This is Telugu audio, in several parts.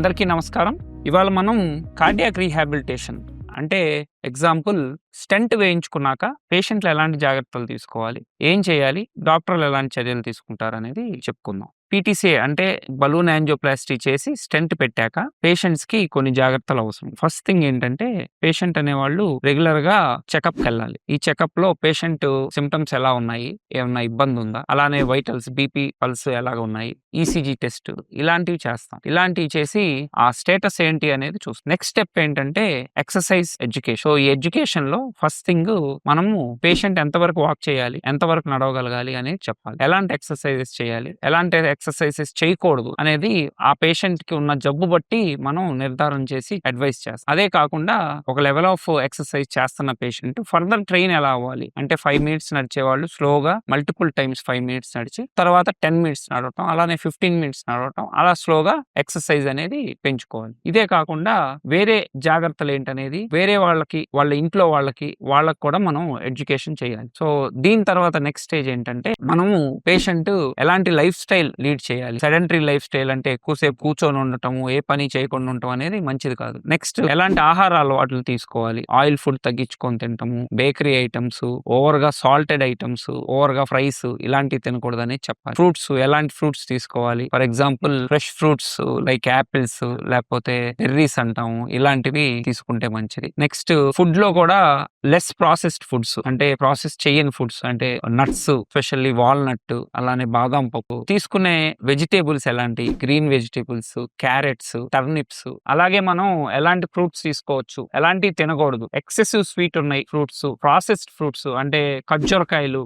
అందరికీ నమస్కారం. ఇవాళ మనం కార్డియాక్ రీహాబిలిటేషన్ అంటే ఎగ్జాంపుల్ స్టెంట్ వేయించుకున్నాక పేషెంట్లు ఎలాంటి జాగ్రత్తలు తీసుకోవాలి, ఏం చేయాలి, డాక్టర్లు ఎలాంటి చర్యలు తీసుకుంటారనేది చెప్పుకుందాం. పీటీసీఏ అంటే బలూన్ యాంజియోప్లాస్టీ చేసి స్టెంట్ పెట్టాక పేషెంట్స్ కి కొన్ని జాగ్రత్తలు అవసరం. ఫస్ట్ థింగ్ ఏంటంటే పేషెంట్ అనేవాళ్ళు రెగ్యులర్ గా చెకప్ కి వెళ్ళాలి. ఈ చెకప్ లో పేషెంట్ సిమ్టమ్స్ ఎలా ఉన్నాయి, ఏమన్నా ఇబ్బంది ఉందా, అలానే వైటల్స్, బీపీ, పల్స్ ఎలాగ ఉన్నాయి, ఈసీజీ టెస్ట్ ఇలాంటివి చేస్తాం. ఇలాంటివి చేసి ఆ స్టేటస్ ఏంటి అనేది చూస్తాం. నెక్స్ట్ స్టెప్ ఏంటంటే ఎక్సర్సైజ్ ఎడ్యుకేషన్. సో ఈ ఎడ్యుకేషన్ లో ఫస్ట్ థింగ్ మనము పేషెంట్ ఎంతవరకు వాక్ చేయాలి, ఎంతవరకు నడవగలగాలి అనేది చెప్పాలి. ఎలాంటి ఎక్సర్సైజెస్ చేయాలి, ఎలాంటి ఎక్సర్సైజెస్ చేయకూడదు అనేది ఆ పేషెంట్ కి ఉన్న జబ్బు బట్టి మనం నిర్ధారణ చేసి అడ్వైస్ చేస్తాం. అదే కాకుండా ఒక లెవెల్ ఆఫ్ ఎక్సర్సైజ్ చేస్తున్న పేషెంట్ ఫర్దర్ ట్రైన్ ఎలా అవ్వాలి అంటే 5 minutes నడిచేవాళ్ళు స్లోగా మల్టిపుల్ టైమ్స్ 5 minutes నడిచి తర్వాత 10 minutes నడవటం, అలానే 15 minutes నడవటం, అలా స్లోగా ఎక్సర్సైజ్ అనేది పెంచుకోవాలి. ఇదే కాకుండా వేరే జాగ్రత్తలు ఏంటనేది వేరే వాళ్ళకి, వాళ్ళ ఇంట్లో వాళ్ళకి కూడా మనం ఎడ్యుకేషన్ చేయాలి. సో దీని తర్వాత నెక్స్ట్ స్టేజ్ ఏంటంటే మనము పేషెంట్ ఎలాంటి లైఫ్ స్టైల్ లీడ్ చేయాలి. సెడెంటరీ లైఫ్ స్టైల్ అంటే ఎక్కువసేపు కూర్చొని ఉండటము, ఏ పని చేయకుండా ఉండటం అనేది మంచిది కాదు. నెక్స్ట్ ఎలాంటి ఆహార అలవాట్లు తీసుకోవాలి, ఆయిల్ ఫుడ్ తగ్గించుకొని తినటము, బేకరీ ఐటమ్స్, ఓవర్ గా సాల్టెడ్ ఐటమ్స్, ఓవర్ గా ఫ్రైస్ ఇలాంటివి తినకూడదని చెప్పాలి. ఫ్రూట్స్, ఎలాంటి ఫ్రూట్స్ తీసుకోవాలి, for example fresh fruits like apples లేకపోతే బెర్రీస్ అంటాము, ఇలాంటివి తీసుకుంటే మంచిది. నెక్స్ట్ ఫుడ్ లో కూడా లెస్ ప్రాసెస్డ్ ఫుడ్స్ అంటే ప్రాసెస్ చేయని ఫుడ్స్ అంటే నట్స్, స్పెషల్లీ వాల్నట్, అలానే బాదాం పప్పు తీసుకునే వెజిటేబుల్స్, ఎలాంటి గ్రీన్ వెజిటేబుల్స్, క్యారెట్స్, టర్నిప్స్, అలాగే మనం ఎలాంటి ఫ్రూట్స్ తీసుకోవచ్చు, ఎలాంటి తినకూడదు. ఎక్సెసివ్ స్వీట్ ఉన్నాయి ఫ్రూట్స్, ప్రాసెస్డ్ ఫ్రూట్స్ అంటే ఖర్జూరకాయలు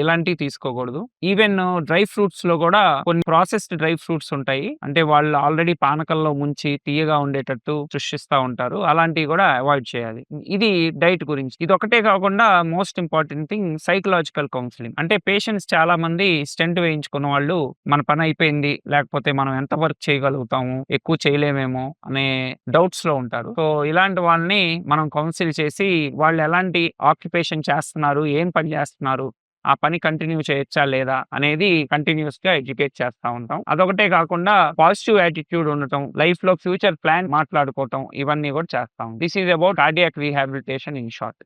ఇలాంటివి తీసుకోకూడదు. ఈవెన్ డ్రై ఫ్రూట్స్ లో కూడా కొన్ని ప్రాసెస్డ్ డ్రై ఫ్రూట్స్ ఉంటాయి, అంటే వాళ్ళు ఆల్రెడీ పానకంలో ముంచి తీయగా ఉండేటట్టు సృష్టిస్తూ ఉంటారు, అలాంటివి కూడా అవాయిడ్ చేయాలి. ఇది డైట్ గురించి. ఇది ఒకటే కాకుండా most important thing psychological counselling. అంటే పేషెంట్స్ చాలా మంది స్టెంట్ వేయించుకున్న వాళ్ళు మన పని అయిపోయింది, లేకపోతే మనం ఎంత వర్క్ చేయగలుగుతాము, ఎక్కువ చేయలేమేమో అనే డౌట్స్ లో ఉంటారు. సో ఇలాంటి వాళ్ళని మనం కౌన్సిల్ చేసి వాళ్ళు ఎలాంటి ఆక్యుపేషన్ చేస్తున్నారు, ఏం పని చేస్తున్నారు, ఆ పని కంటిన్యూ చేయొచ్చా లేదా అనేది కంటిన్యూస్ గా ఎడ్యుకేట్ చేస్తా ఉంటాం. అదొకటే కాకుండా పాజిటివ్ యాటిట్యూడ్ ఉండటం, లైఫ్ లో ఫ్యూచర్ ప్లాన్ మాట్లాడుకోవటం, ఇవన్నీ కూడా చేస్తాం. This is about cardiac rehabilitation in short.